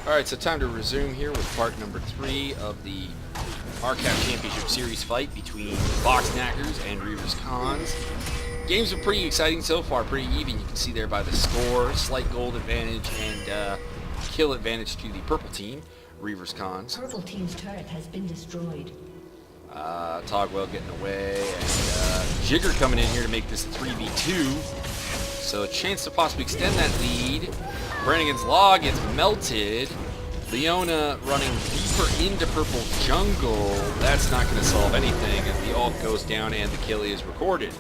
Alright, so time to resume here with part number 3 of the RCAF Championship Series fight between Box Knackers and Reavers Cons. Games are pretty exciting so far, pretty even. You can see there by the score, slight gold advantage and kill advantage to the purple team, Reavers Cons. Purple team's turret has been destroyed. Togwell getting away, and Jigger coming in here to make this a 3v2. So a chance to possibly extend that lead. Brannigan's Law gets melted. Leona running deeper into purple jungle. That's not going to solve anything as the ult goes down and the kill is recorded.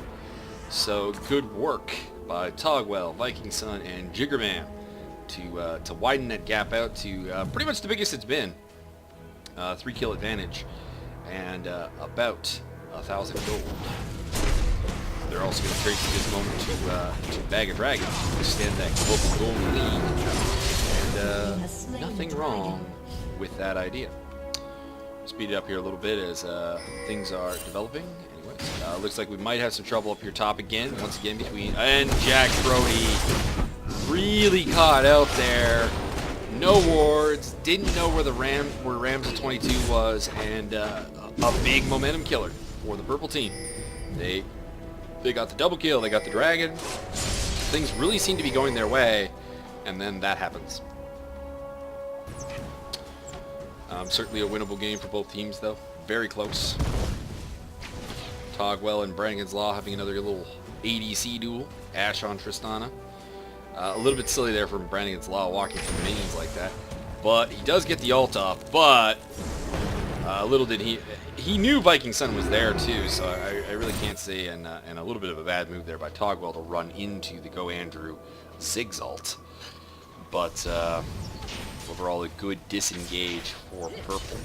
So good work by Togwell, Viking Sun, and Jiggerman to widen that gap out to pretty much the biggest it's been. 3 kill advantage and about 1,000 gold. They're also going to take this moment to bag a dragon to extend that global gold lead. And nothing wrong with that idea. Speed it up here a little bit as things are developing. Anyways, looks like we might have some trouble up here top again. Once again between... And Jack Brody really caught out there. No wards. Didn't know where Rams 22 was. And a big momentum killer for the purple team. They got the double kill, they got the dragon. Things really seem to be going their way, and then that happens. Certainly a winnable game for both teams, though. Very close. Togwell and Brannigan's Law having another little ADC duel. Ashe on Tristana. A little bit silly there from Brannigan's Law walking through minions like that. But he does get the ult off, but little did he knew Viking Sun was there too, so I really can't say, and a little bit of a bad move there by Togwell to run into the Go Andrew Ziggs ult. But overall a good disengage for purple.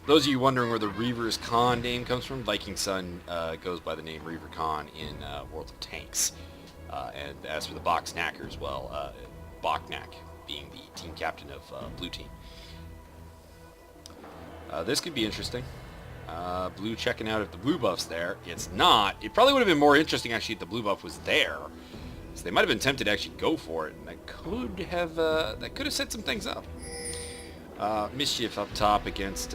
Those of you wondering where the Reavers Con name comes from, Viking Sun goes by the name Reaver Con in World of Tanks. And as for the Box Knackers, well, Boknak being the team captain of Blue Team. This could be interesting. Blue checking out if the blue buff's there. It's not. It probably would have been more interesting actually if the blue buff was there. So they might have been tempted to actually go for it, and that could have set some things up. Mischief up top against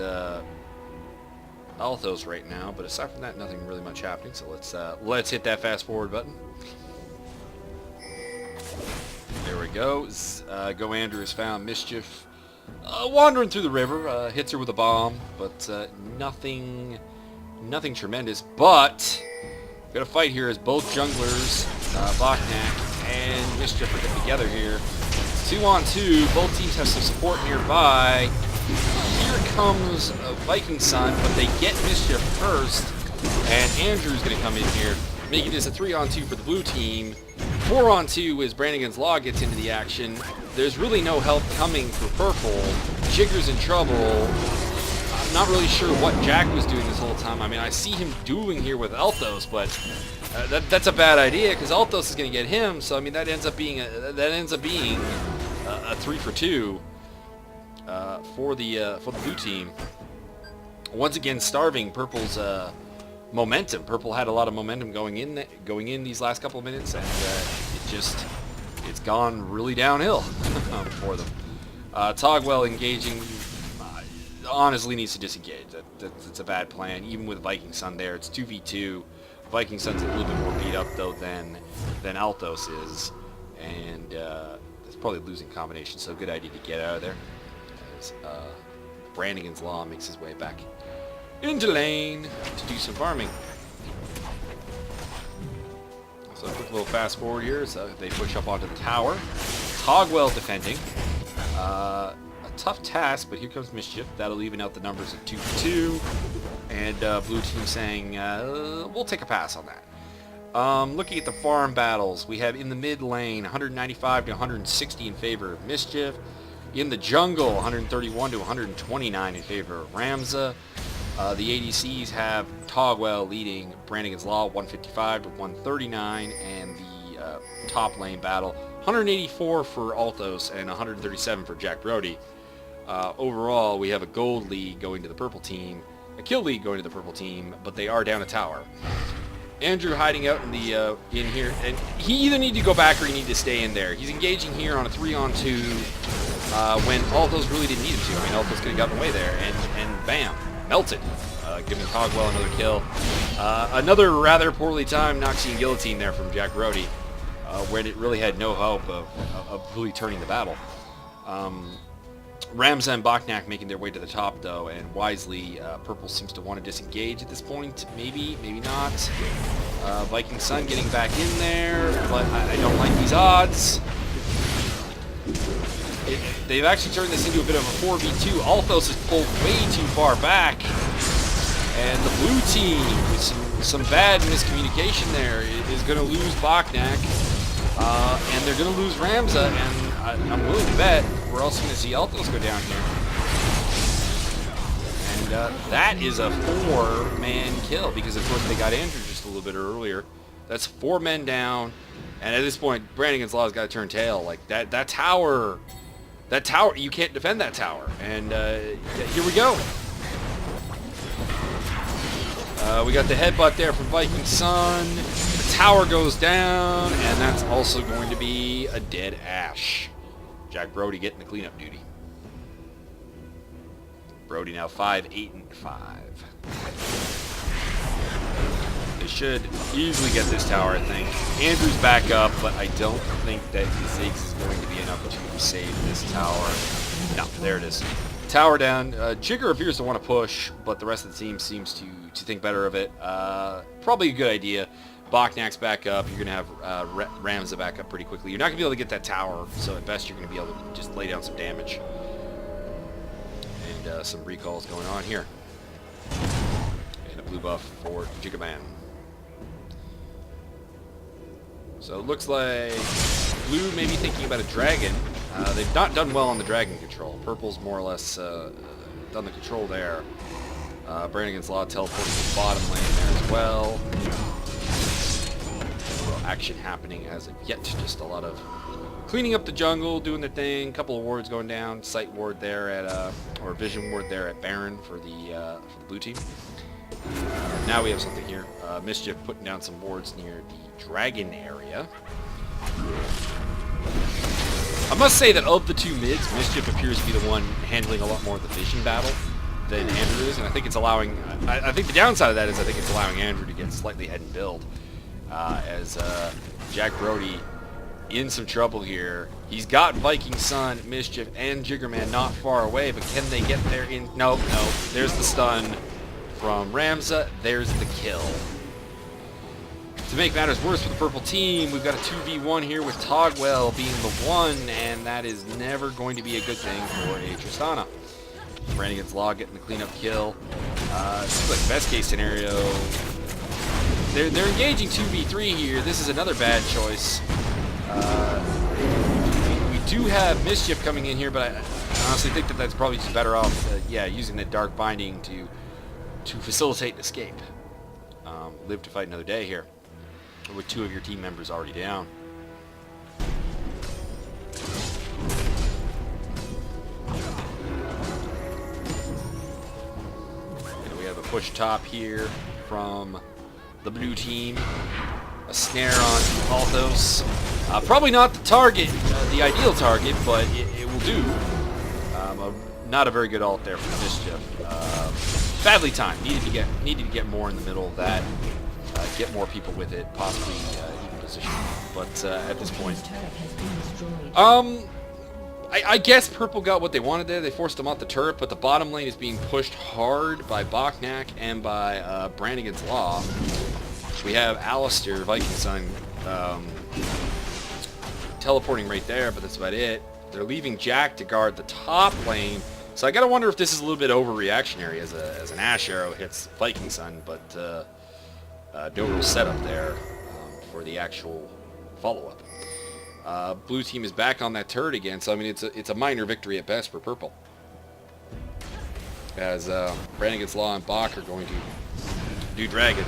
Althos right now, but aside from that, nothing really much happening. So let's hit that fast forward button. There we go. Go Andrew has found Mischief wandering through the river. Hits her with a bomb, but nothing tremendous. But got a fight here as both junglers, Boknak and Mischief are getting together here. 2-on-2, both teams have some support nearby. Here comes Viking Sun, but they get Mischief first, and Andrew's going to come in here, making this a 3-on-2 for the blue team. 4-on-2 as Brannigan's Law gets into the action. There's really no help coming for purple. Jigger's in trouble. I'm not really sure what Jack was doing this whole time. I mean, I see him dueling here with Althos, but that's a bad idea because Althos is going to get him. So I mean, that ends up being a 3-for-2 for the blue team. Once again, starving Purple's momentum. Purple had a lot of momentum going in these last couple of minutes, and it's gone really downhill for them. Togwell engaging honestly needs to disengage. That's a bad plan. Even with Viking Sun there, it's 2v2. Viking Sun's a little bit more beat up though than Althos is, and it's probably a losing combination. So good idea to get out of there. As Brannigan's Law makes his way back into lane to do some farming. So a quick little fast forward here as they push up onto the tower. Togwell defending. A tough task, but here comes Mischief. That'll even out the numbers at 2-for-2. And blue team saying, we'll take a pass on that. Looking at the farm battles, we have in the mid lane 195 to 160 in favor of Mischief. In the jungle, 131 to 129 in favor of Ramza. The ADCs have Togwell leading Brannigan's Law 155 to 139, and the top lane battle 184 for Althos and 137 for Jack Brody. Overall, we have a gold lead going to the purple team a kill lead going to the purple team, but they are down a tower. Andrew hiding out in the in here, and he either need to go back or he need to stay in there. He's engaging here on a 3-on-2 when Altos really didn't need him to. I mean, Altos could have gotten away there, and bam, melted, giving Cogwell another kill. Another rather poorly timed Noxian Guillotine there from Jack Brody, where it really had no hope of really turning the battle. Ramza and Bachnak making their way to the top, though, and wisely, Purple seems to want to disengage at this point. Maybe, maybe not. Viking Sun getting back in there, but I don't like these odds. They've actually turned this into a bit of a 4v2. Althos is pulled way too far back, and the blue team, with some bad miscommunication there, is going to lose Bachnak, and they're going to lose Ramza, and I'm willing to bet we're also going to see Altos go down here. And that is a 4-man kill, because of course they got Andrew just a little bit earlier. That's 4 men down, and at this point, Brannigan's Law's got to turn tail. Like, that tower, you can't defend that tower. And here we go. We got the headbutt there from Viking Sun. The tower goes down, and that's also going to be a dead Ash. Jack Brody getting the cleanup duty. Brody now 5, 8, and 5. They should easily get this tower, I think. Andrew's back up, but I don't think that Ziggs is going to be enough to save this tower. No, there it is. Tower down. Jigger appears to want to push, but the rest of the team seems to think better of it. Probably a good idea. Bachnak's back up. You're going to have Ramza back up pretty quickly. You're not going to be able to get that tower, so at best you're going to be able to just lay down some damage. And some recalls going on here. And a blue buff for Jiggaman. So it looks like blue may be thinking about a dragon. They've not done well on the dragon control. Purple's more or less done the control there. Brannigan's Law teleporting to the bottom lane there as well. Action happening as of yet. Just a lot of cleaning up the jungle, doing their thing. Couple of wards going down. Sight ward there at or vision ward there at Baron for the blue team. Now we have something here. Mischief putting down some wards near the dragon area. I must say that of the two mids, Mischief appears to be the one handling a lot more of the vision battle than Andrew is, and I think it's allowing. I think the downside of that is I think it's allowing Andrew to get slightly ahead in build. As Jack Brody in some trouble here. He's got Viking Sun, Mischief, and Jiggerman not far away, but can they get there in? Nope, nope. There's the stun from Ramza. There's the kill. To make matters worse for the purple team, we've got a 2v1 here with Togwell being the one, and that is never going to be a good thing for a Tristana. Brannigan's Law getting the cleanup kill. Seems like best case scenario. They're engaging 2v3 here. This is another bad choice. We do have Mischief coming in here, but I honestly think that that's probably just better off, using the Dark Binding to facilitate an escape. Live to fight another day here, with 2 of your team members already down. And we have a push top here from the blue team. A snare on Althos. Probably not the target, the ideal target, but it will do. Not a very good ult there from Mischief. Badly timed. Needed to get more in the middle of that. Get more people with it, possibly even position. But at this point, I guess Purple got what they wanted there. They forced them off the turret, but the bottom lane is being pushed hard by Bachnak and by Brannigan's Law. We have Alistair, Viking Sun, teleporting right there, but that's about it. They're leaving Jack to guard the top lane. So I gotta wonder if this is a little bit overreactionary as an Ash Arrow hits Viking Sun, but no real setup there for the actual follow-up. Blue team is back on that turret again, so I mean it's a minor victory at best for Purple. As Brannigan's Law and Bach are going to do Dragon.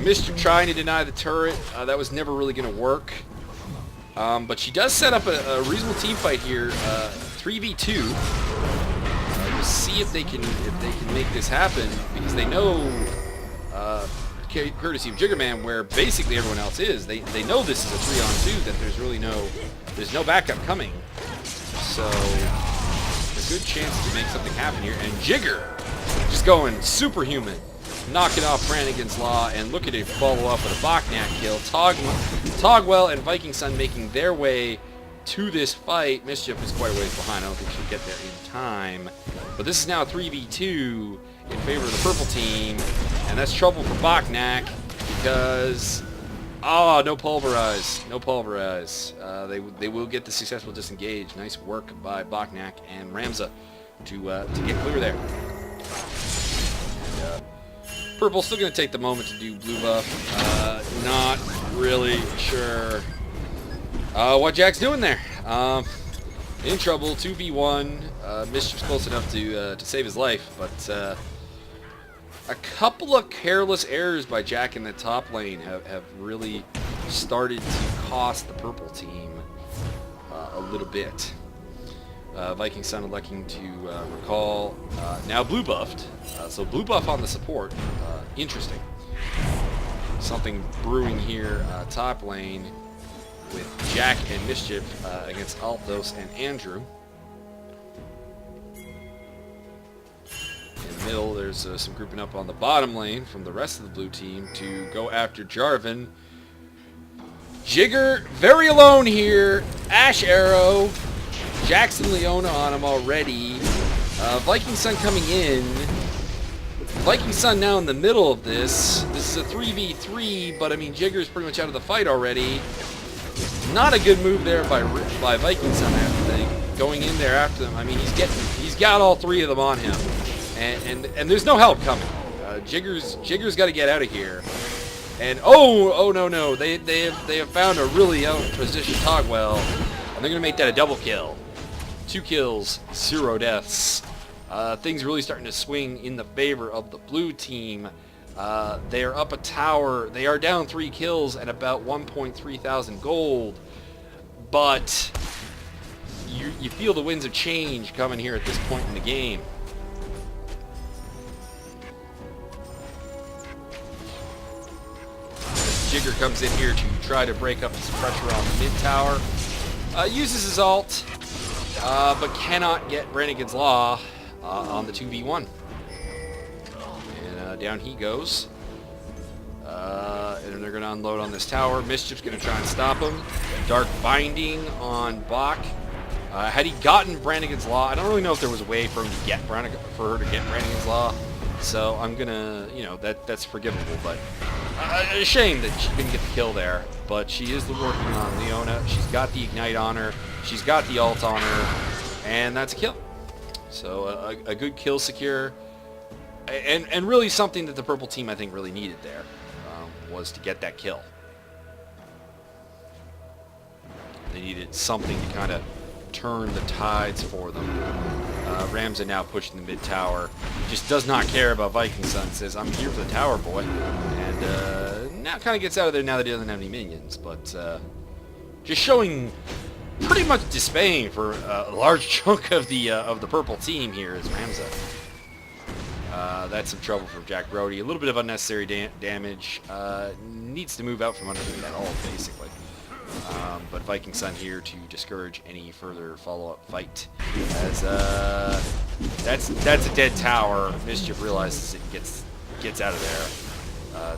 Mischief trying to deny the turret. That was never really going to work. But she does set up a reasonable team fight here. 3v2. We'll see if they can make this happen, because they know, courtesy of Jiggerman, where basically everyone else is. They know this is a 3-on-2, that there's really no backup coming. So a good chance to make something happen here. And Jigger just going superhuman, knocking off Brannigan's Law, and look at it follow up with a Bachnak kill. Togwell and Viking Sun making their way to this fight. Mischief is quite a ways behind. I don't think she'll get there in time. But this is now a 3v2 in favor of the purple team, and that's trouble for Bachnak, because no pulverize. They will get the successful disengage. Nice work by Bachnak and Ramza to get clear there. And, purple still going to take the moment to do blue buff. Not really sure what Jack's doing there. In trouble, 2v1. Mischief's close enough to save his life, but a couple of careless errors by Jack in the top lane have really started to cost the purple team a little bit. Viking Sun electing to recall. Now blue buffed. So blue buff on the support. Interesting. Something brewing here top lane with Jack and Mischief against Althos and Andrew. In the middle, there's some grouping up on the bottom lane from the rest of the blue team to go after Jarvan. Jigger very alone here. Ash Arrow. Jackson Leona on him already. Viking Sun coming in. Viking Sun now in the middle of this. This is a 3v3, but I mean Jigger's pretty much out of the fight already. Not a good move there by Viking Sun, I have to think. Going in there after them. I mean he's got all three of them on him. And there's no help coming. Jigger's got to get out of here. And oh no, they have found a really out-positioned Togwell, and they're gonna make that a double kill. 2 kills, 0 deaths. Things really starting to swing in the favor of the blue team. They are up a tower. They are down 3 kills at about 1.3 thousand gold. But you feel the winds of change coming here at this point in the game. Jigger comes in here to try to break up some pressure on the mid tower. Uses his ult, but cannot get Brannigan's Law on the 2v1. And down he goes. And they're going to unload on this tower. Mischief's going to try and stop him. Dark Binding on Bach. Had he gotten Brannigan's Law, I don't really know if there was a way for him to get her to get Brannigan's Law. So I'm gonna, that's forgivable, but a shame that she didn't get the kill there. But she is working on Leona. She's got the Ignite on her. She's got the ult on her, and that's a kill. So a good kill secure, and really something that the purple team I think really needed there was to get that kill. They needed something to kind of turn the tides for them. Ramza now pushing the mid tower. Just does not care about Viking Sun. Says, I'm here for the tower, boy. And now kind of gets out of there now that he doesn't have any minions. But just showing pretty much dismaying for a large chunk of the purple team here is Ramza. That's some trouble for Jack Brody. A little bit of unnecessary damage. Needs to move out from underneath that ult, basically. But Viking Sun here to discourage any further follow-up fight. As that's a dead tower. Mischief realizes it gets out of there.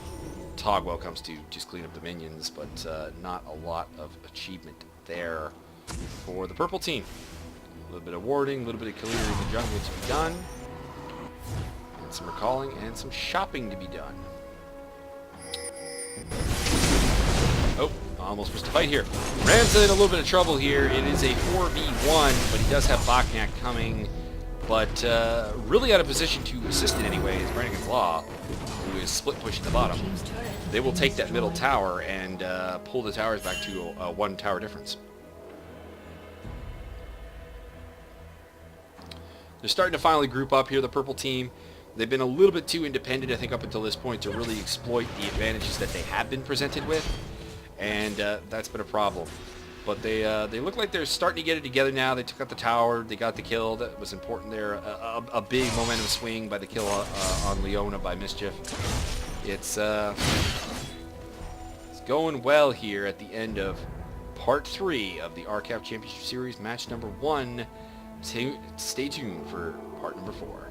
Togwell comes to just clean up the minions, but not a lot of achievement there for the purple team. A little bit of warding, a little bit of clearing the jungle to be done, and some recalling and some shopping to be done. Oh, almost missed a fight here. Ramza in a little bit of trouble here. It is a 4v1, but he does have Bachnak coming, but really out of position to assist in any way is Brannigan's Law, who is split pushing the bottom. They will take that middle tower and pull the towers back to a 1 tower difference. They're starting to finally group up here, the purple team. They've been a little bit too independent, I think, up until this point to really exploit the advantages that they have been presented with. And that's been a problem. But they look like they're starting to get it together now. They took out the tower. They got the kill. That was important there. A big momentum swing by the kill on Leona by Mischief. It's going well here at the end of Part 3 of the RCAF Championship Series, match number 1. Stay tuned for part number 4.